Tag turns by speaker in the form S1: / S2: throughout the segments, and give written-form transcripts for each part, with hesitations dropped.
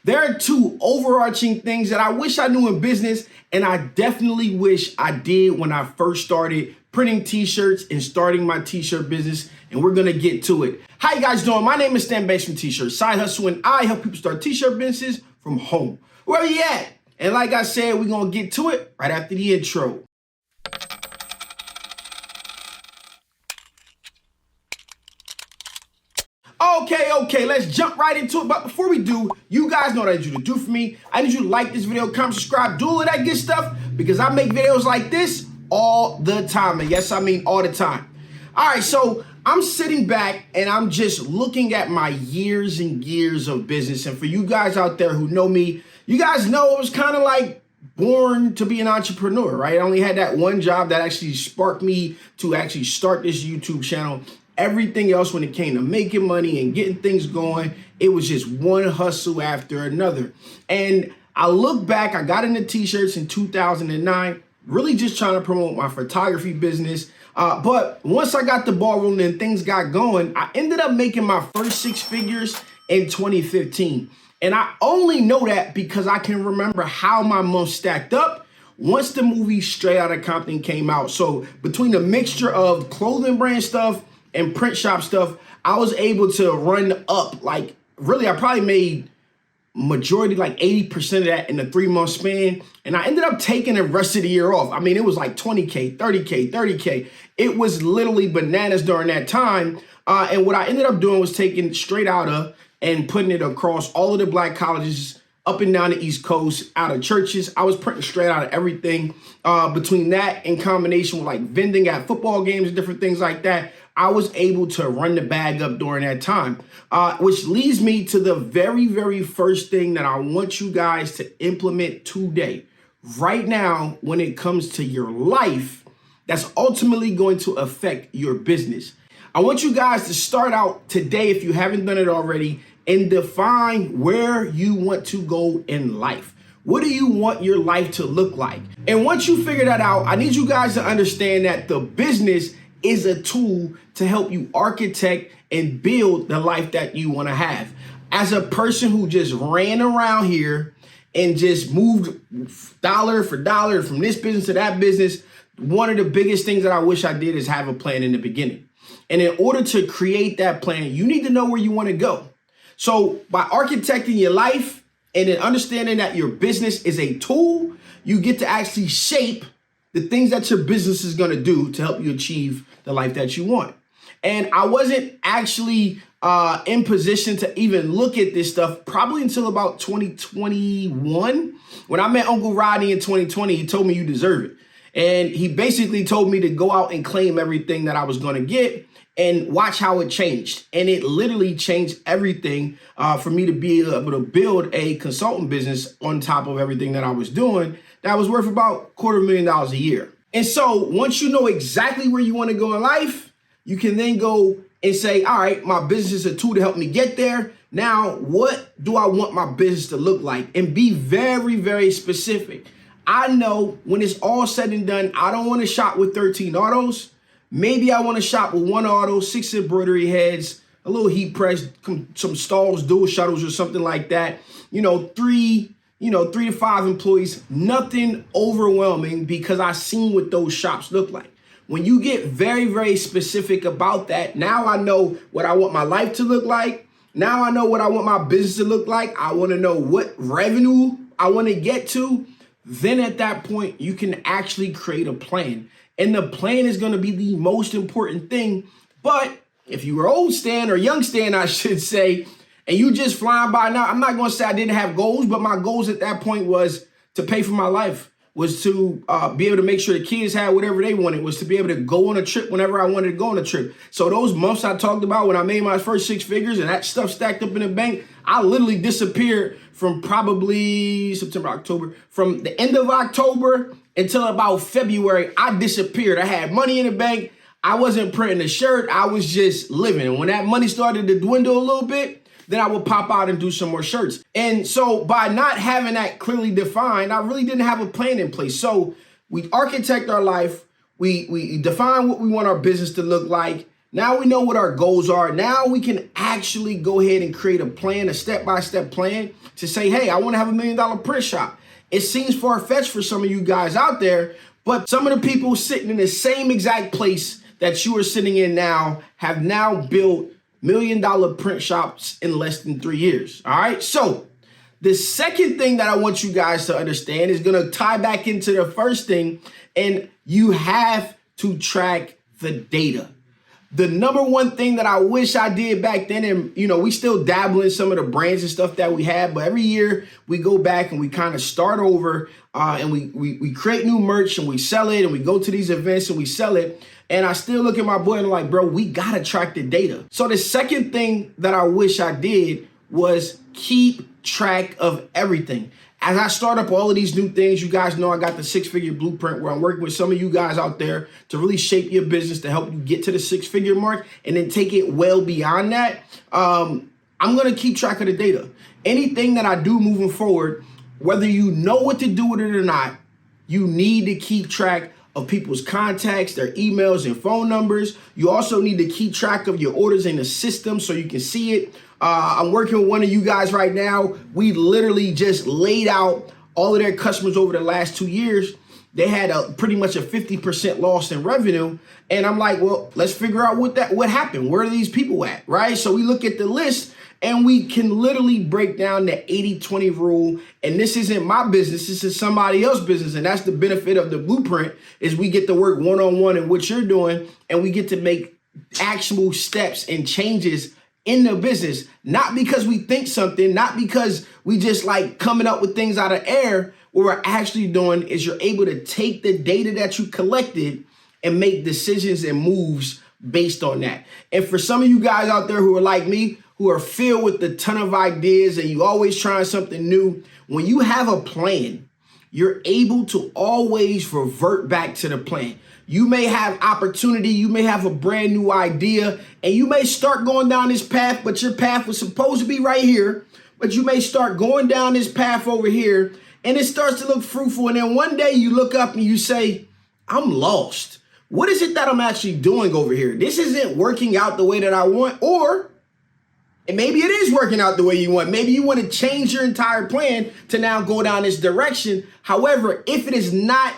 S1: There are two overarching things that I wish I knew in business, and I definitely wish I did when I first started printing t-shirts and starting my t-shirt business, and we're gonna get to it. How you guys doing? My name is Stan Banks from T-Shirt Side Hustle, and I help people start t-shirt businesses from home. Where you at? And like I said, we're gonna get to it right after the intro. Okay, let's jump right into it. But before we do, you guys know what I need you to do for me. I need you to like this video, comment, subscribe, do all of that good stuff, because I make videos like this all the time. And yes, I mean all the time. All right, so I'm sitting back and I'm just looking at my years and years of business. And for you guys out there who know me, you guys know it was kind of like born to be an entrepreneur, right? I only had that one job that actually sparked me to actually start this YouTube channel. Everything else, when it came to making money and getting things going, it was just one hustle after another. And I look back, I got into t-shirts in 2009, really just trying to promote my photography business. But once I got the ball rolling and things got going, I ended up making my first six figures in 2015. And I only know that because I can remember how my months stacked up once the movie Straight Outta Compton came out. So between the mixture of clothing brand stuff and print shop stuff, I was able to run up, like, really, I probably made majority, like 80% of that in a 3-month span. And I ended up taking the rest of the year off. I mean, it was like 20K, 30K, 30K. It was literally bananas during that time. And what I ended up doing was taking Straight Outta and putting it across all of the black colleges up and down the East Coast, out of churches. I was printing straight out of everything. Between that in combination with like vending at football games and different things like that, I was able to run the bag up during that time, which leads me to the very, very first thing that I want you guys to implement today. Right now, when it comes to your life, that's ultimately going to affect your business. I want you guys to start out today, if you haven't done it already, and define where you want to go in life. What do you want your life to look like? And once you figure that out, I need you guys to understand that the business is a tool to help you architect and build the life that you want to have. As a person who just ran around here and just moved dollar for dollar from this business to that business, one of the biggest things that I wish I did is have a plan in the beginning. And in order to create that plan, you need to know where you want to go. So by architecting your life and then understanding that your business is a tool, you get to actually shape the things that your business is going to do to help you achieve the life that you want. And I wasn't actually in position to even look at this stuff probably until about 2021. When I met Uncle Rodney in 2020, he told me you deserve it. And he basically told me to go out and claim everything that I was going to get and watch how it changed. And it literally changed everything for me to be able to build a consultant business on top of everything that I was doing that was worth about $250,000 a year. And so once you know exactly where you want to go in life, you can then go and say, all right, my business is a tool to help me get there. Now, what do I want my business to look like? And be very, very specific. I know when it's all said and done, I don't want to shop with 13 autos. Maybe I want to shop with 1 auto, 6 embroidery heads, a little heat press, some stalls, dual shuttles or something like that. 3 to 5 employees, nothing overwhelming, because I've seen what those shops look like. When you get very, very specific about that, now I know what I want my life to look like. Now I know what I want my business to look like. I want to know what revenue I want to get to. Then at that point, you can actually create a plan. And the plan is going to be the most important thing. But if you were old Stan, or young Stan, I should say, and you just flying by now, I'm not going to say I didn't have goals, but my goals at that point was to pay for my life, was to be able to make sure the kids had whatever they wanted, was to be able to go on a trip whenever I wanted to go on a trip. So those months I talked about when I made my first 6 figures and that stuff stacked up in the bank, I literally disappeared from probably September, October, from the end of October until about February. I disappeared. I had money in the bank. I wasn't printing a shirt. I was just living. And when that money started to dwindle a little bit, then I would pop out and do some more shirts. And so by not having that clearly defined, I really didn't have a plan in place. So we architect our life. We define what we want our business to look like. Now we know what our goals are. Now we can actually go ahead and create a plan, a step-by-step plan to say, hey, I want to have $1 million print shop. It seems far-fetched for some of you guys out there, but some of the people sitting in the same exact place that you are sitting in now have now built $1 million print shops in less than 3 years. All right. So the second thing that I want you guys to understand is going to tie back into the first thing, and you have to track the data. The number one thing that I wish I did back then, and we still dabble in some of the brands and stuff that we had, but every year we go back and we kind of start over and we create new merch and we sell it, and we go to these events and we sell it. And I still look at my boy and I'm like, bro, we got to track the data. So the second thing that I wish I did was keep track of everything. As I start up all of these new things, you guys know I got the 6-figure blueprint where I'm working with some of you guys out there to really shape your business to help you get to the 6-figure mark and then take it well beyond that. I'm going to keep track of the data. Anything that I do moving forward, whether you know what to do with it or not, you need to keep track of people's contacts, their emails and phone numbers. You also need to keep track of your orders in the system so you can see it. I'm working with one of you guys right now. We literally just laid out all of their customers over the last 2 years. They had pretty much a 50% loss in revenue. And I'm like, well, let's figure out what happened. Where are these people at, right? So we look at the list and we can literally break down the 80-20 rule. And this isn't my business. This is somebody else's business. And that's the benefit of the blueprint is we get to work one-on-one in what you're doing, and we get to make actual steps and changes in the business, not because we think something, not because we just like coming up with things out of air. What we're actually doing is you're able to take the data that you collected and make decisions and moves based on that. And for some of you guys out there who are like me, who are filled with a ton of ideas and you always trying something new, when you have a plan, you're able to always revert back to the plan. You may have opportunity, you may have a brand new idea, and you may start going down this path, but your path was supposed to be right here, but you may start going down this path over here, and it starts to look fruitful, and then one day you look up and you say, I'm lost. What is it that I'm actually doing over here? This isn't working out the way that I want, and maybe it is working out the way you want. Maybe you want to change your entire plan to now go down this direction. However, if it is not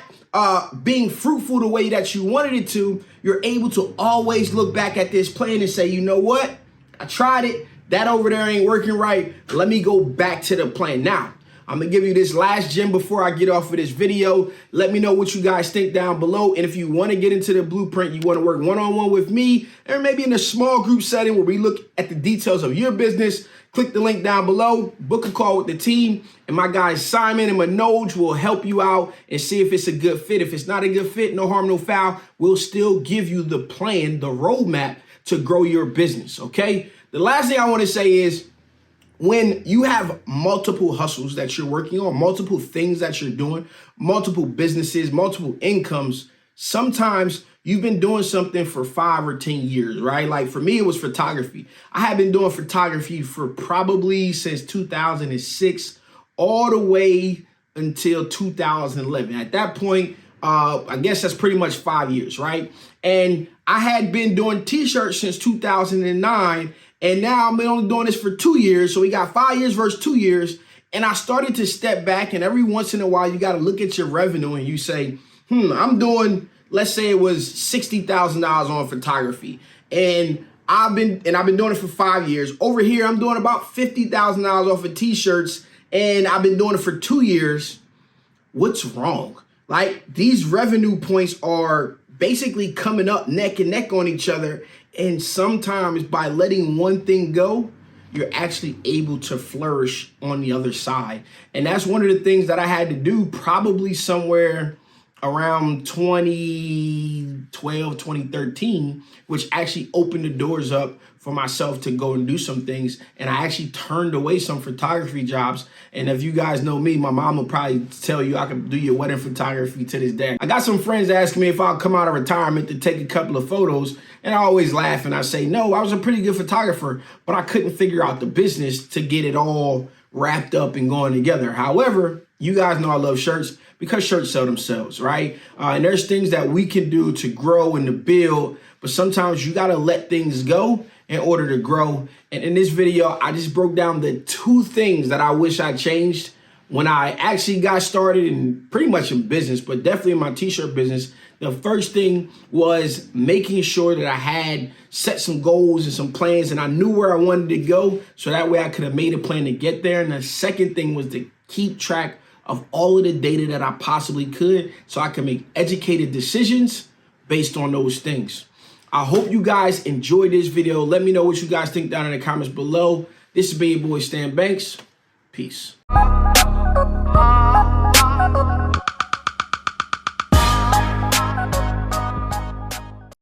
S1: being fruitful the way that you wanted it to, you're able to always look back at this plan and say, you know what? I tried it. That over there ain't working right. Let me go back to the plan. Now, I'm going to give you this last gem before I get off of this video. Let me know what you guys think down below. And if you want to get into the blueprint, you want to work one-on-one with me, or maybe in a small group setting where we look at the details of your business, click the link down below, book a call with the team, and my guys Simon and Manoj will help you out and see if it's a good fit. If it's not a good fit, no harm, no foul. We'll still give you the plan, the roadmap to grow your business, okay? The last thing I want to say is, when you have multiple hustles that you're working on, multiple things that you're doing, multiple businesses, multiple incomes, sometimes you've been doing something for 5 or 10 years, right? Like for me, it was photography. I have been doing photography for probably since 2006, all the way until 2011. At that point, I guess that's pretty much 5 years, right? And I had been doing t-shirts since 2009. And now I've been only doing this for 2 years. So we got 5 years versus 2 years. And I started to step back, and every once in a while, you got to look at your revenue and you say, I'm doing, let's say it was $60,000 on photography. And I've been doing it for 5 years. Over here, I'm doing about $50,000 off of t-shirts, and I've been doing it for 2 years. What's wrong? Like, these revenue points are basically coming up neck and neck on each other. And sometimes by letting one thing go, you're actually able to flourish on the other side. And that's one of the things that I had to do probably somewhere around 2012, 2013, which actually opened the doors up for myself to go and do some things. And I actually turned away some photography jobs. And if you guys know me, my mom will probably tell you I can do your wedding photography to this day. I got some friends asking me if I'll come out of retirement to take a couple of photos. And I always laugh and I say, no, I was a pretty good photographer, but I couldn't figure out the business to get it all wrapped up and going together. However, you guys know I love shirts because shirts sell themselves, right? And there's things that we can do to grow and to build, but sometimes you got to let things go in order to grow. And in this video, I just broke down the 2 things that I wish I changed when I actually got started in pretty much in business, but definitely in my t-shirt business. The first thing was making sure that I had set some goals and some plans and I knew where I wanted to go, so that way I could have made a plan to get there. And the second thing was to keep track of all of the data that I possibly could so I can make educated decisions based on those things. I hope you guys enjoyed this video. Let me know what you guys think down in the comments below. This has been your boy Stan Banks. Peace.